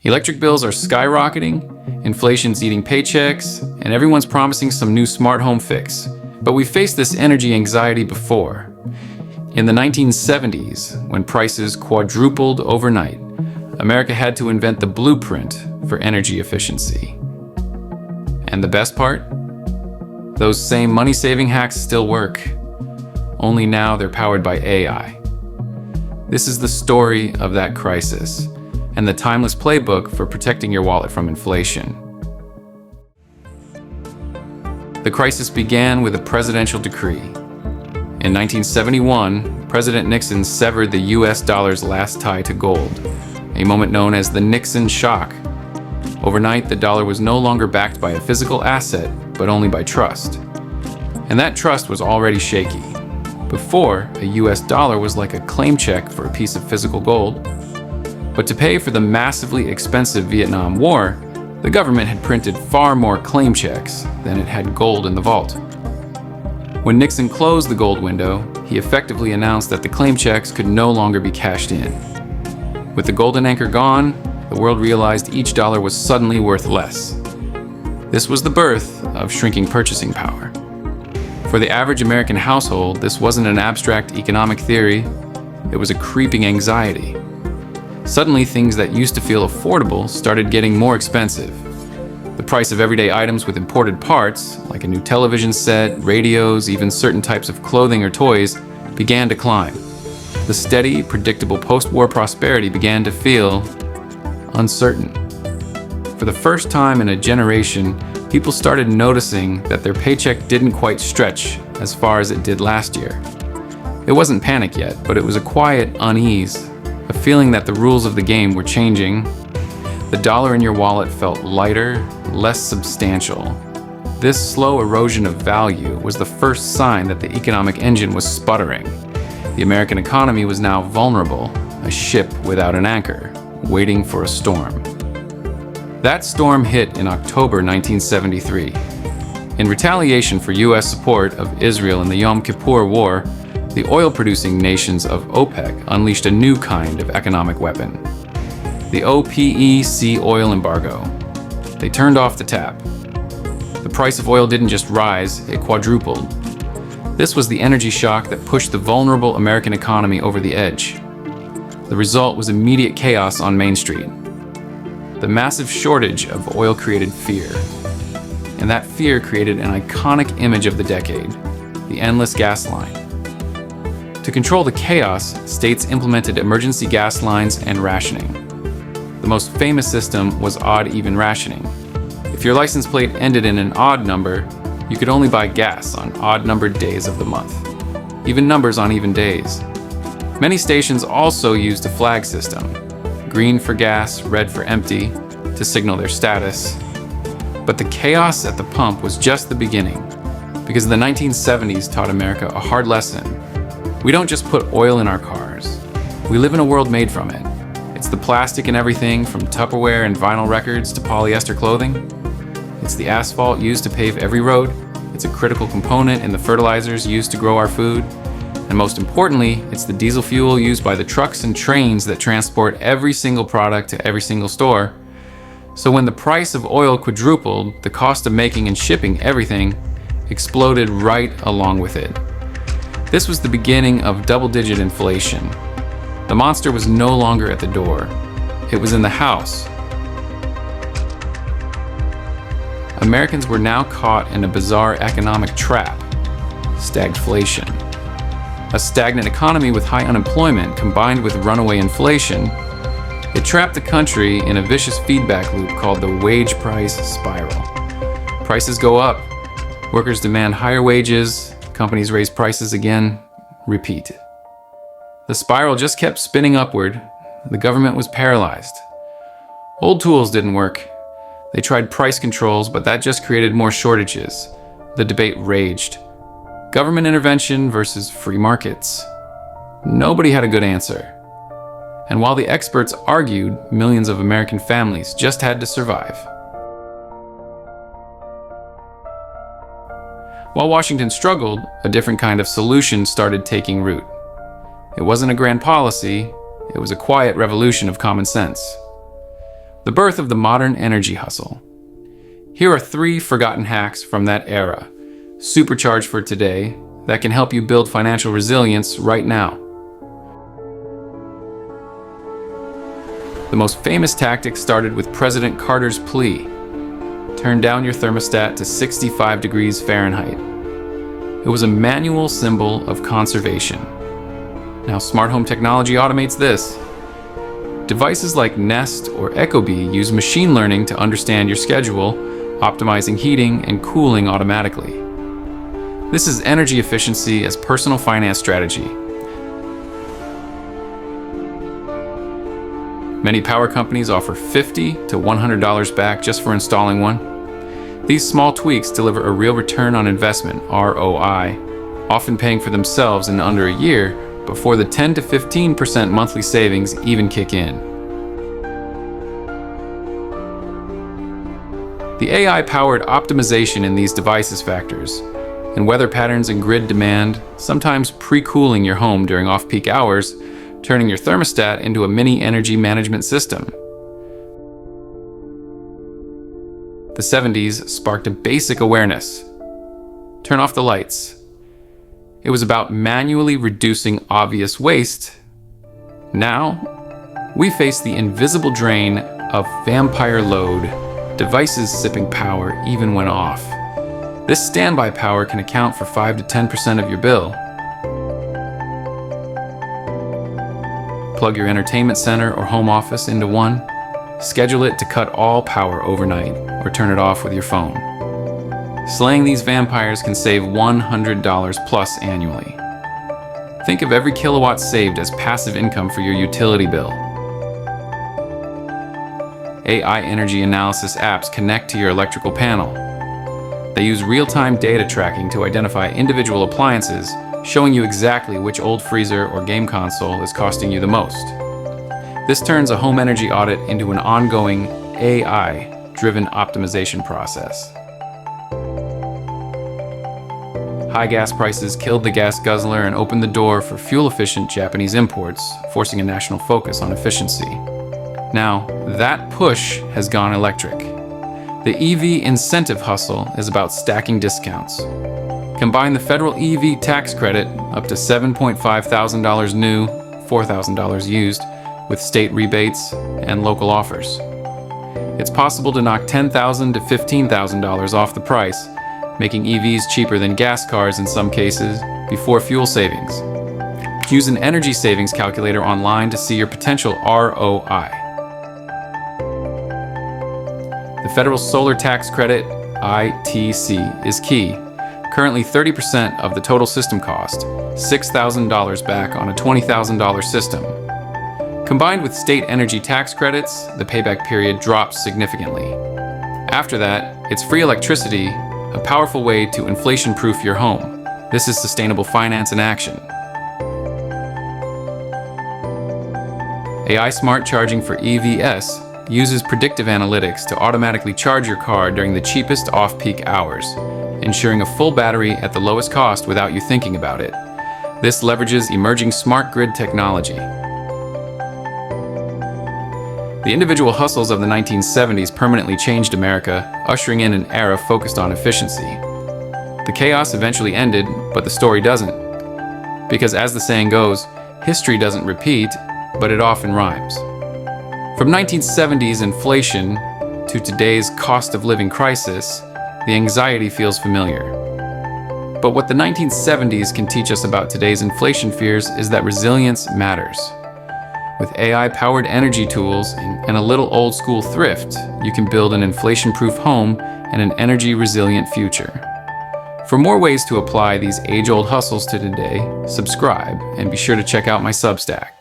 Electric bills are skyrocketing, inflation's eating paychecks, and everyone's promising some new smart home fix. But we faced this energy anxiety before. In the 1970s, when prices quadrupled overnight, America had to invent the blueprint for energy efficiency. And the best part? Those same money-saving hacks still work, only now they're powered by AI. This is the story of that crisis, and the timeless playbook for protecting your wallet from inflation. The crisis began with a presidential decree. In 1971, President Nixon severed the US dollar's last tie to gold, a moment known as the Nixon shock. Overnight, the dollar was no longer backed by a physical asset, but only by trust. And that trust was already shaky. Before, a US dollar was like a claim check for a piece of physical gold. But to pay for the massively expensive Vietnam War, the government had printed far more claim checks than it had gold in the vault. When Nixon closed the gold window, he effectively announced that the claim checks could no longer be cashed in. With the golden anchor gone, the world realized each dollar was suddenly worth less. This was the birth of shrinking purchasing power. For the average American household, this wasn't an abstract economic theory, it was a creeping anxiety. Suddenly, things that used to feel affordable started getting more expensive. The price of everyday items with imported parts, like a new television set, radios, even certain types of clothing or toys, began to climb. The steady, predictable post-war prosperity began to feel uncertain. For the first time in a generation, people started noticing that their paycheck didn't quite stretch as far as it did last year. It wasn't panic yet, but it was a quiet unease, a feeling that the rules of the game were changing. The dollar in your wallet felt lighter, less substantial. This slow erosion of value was the first sign that the economic engine was sputtering. The American economy was now vulnerable, a ship without an anchor, waiting for a storm. That storm hit in October 1973. In retaliation for US support of Israel in the Yom Kippur War, the oil-producing nations of OPEC unleashed a new kind of economic weapon: the OPEC oil embargo. They turned off the tap. The price of oil didn't just rise, it quadrupled. This was the energy shock that pushed the vulnerable American economy over the edge. The result was immediate chaos on Main Street. The massive shortage of oil created fear. And that fear created an iconic image of the decade: the endless gas line. To control the chaos, states implemented emergency gas lines and rationing. The most famous system was odd-even rationing. If your license plate ended in an odd number, you could only buy gas on odd-numbered days of the month, even numbers on even days. Many stations also used a flag system: green for gas, red for empty, to signal their status. But the chaos at the pump was just the beginning, because the 1970s taught America a hard lesson. We don't just put oil in our cars. We live in a world made from it. It's the plastic in everything, from Tupperware and vinyl records to polyester clothing. It's the asphalt used to pave every road. It's a critical component in the fertilizers used to grow our food. And most importantly, it's the diesel fuel used by the trucks and trains that transport every single product to every single store. So when the price of oil quadrupled, the cost of making and shipping everything exploded right along with it. This was the beginning of double-digit inflation. The monster was no longer at the door. It was in the house. Americans were now caught in a bizarre economic trap: stagflation. A stagnant economy with high unemployment combined with runaway inflation, it trapped the country in a vicious feedback loop called the wage price spiral. Prices go up, workers demand higher wages, companies raise prices again, repeat. The spiral just kept spinning upward. The government was paralyzed. Old tools didn't work. They tried price controls, but that just created more shortages. The debate raged. Government intervention versus free markets. Nobody had a good answer. And while the experts argued, millions of American families just had to survive. While Washington struggled, a different kind of solution started taking root. It wasn't a grand policy, it was a quiet revolution of common sense. The birth of the modern energy hustle. Here are 3 forgotten hacks from that era, supercharged for today, that can help you build financial resilience right now. The most famous tactic started with President Carter's plea: turn down your thermostat to 65 degrees Fahrenheit. It was a manual symbol of conservation. Now, smart home technology automates this. Devices like Nest or ecobee use machine learning to understand your schedule, optimizing heating and cooling automatically. This is energy efficiency as personal finance strategy. Many power companies offer $50 to $100 back just for installing one. These small tweaks deliver a real return on investment, ROI, often paying for themselves in under a year before the 10 to 15% monthly savings even kick in. The AI-powered optimization in these devices factors, in weather patterns and grid demand, sometimes pre-cooling your home during off-peak hours, turning your thermostat into a mini energy management system. The 70s sparked a basic awareness. Turn off the lights. It was about manually reducing obvious waste. Now, we face the invisible drain of vampire load, devices sipping power even when off. This standby power can account for 5 to 10% of your bill. Plug your entertainment center or home office into one. Schedule it to cut all power overnight or turn it off with your phone. Slaying these vampires can save $100 plus annually. Think of every kilowatt saved as passive income for your utility bill. AI energy analysis apps connect to your electrical panel. They use real-time data tracking to identify individual appliances, showing you exactly which old freezer or game console is costing you the most. This turns a home energy audit into an ongoing AI-driven optimization process. High gas prices killed the gas guzzler and opened the door for fuel-efficient Japanese imports, forcing a national focus on efficiency. Now, that push has gone electric. The EV incentive hustle is about stacking discounts. Combine the federal EV tax credit, up to $7,500 new, $4,000 used, with state rebates and local offers. It's possible to knock $10,000 to $15,000 off the price, making EVs cheaper than gas cars in some cases, before fuel savings. Use an energy savings calculator online to see your potential ROI. The federal solar tax credit, ITC, is key. Currently 30% of the total system cost, $6,000 back on a $20,000 system. Combined with state energy tax credits, the payback period drops significantly. After that, it's free electricity, a powerful way to inflation-proof your home. This is sustainable finance in action. AI Smart Charging for EVs uses predictive analytics to automatically charge your car during the cheapest off-peak hours, ensuring a full battery at the lowest cost without you thinking about it. This leverages emerging smart grid technology. The individual hustles of the 1970s permanently changed America, ushering in an era focused on efficiency. The chaos eventually ended, but the story doesn't. Because as the saying goes, history doesn't repeat, but it often rhymes. From 1970s inflation to today's cost of living crisis, the anxiety feels familiar. But what the 1970s can teach us about today's inflation fears is that resilience matters. With AI-powered energy tools and a little old-school thrift, you can build an inflation-proof home and an energy-resilient future. For more ways to apply these age-old hustles to today, subscribe and be sure to check out my Substack.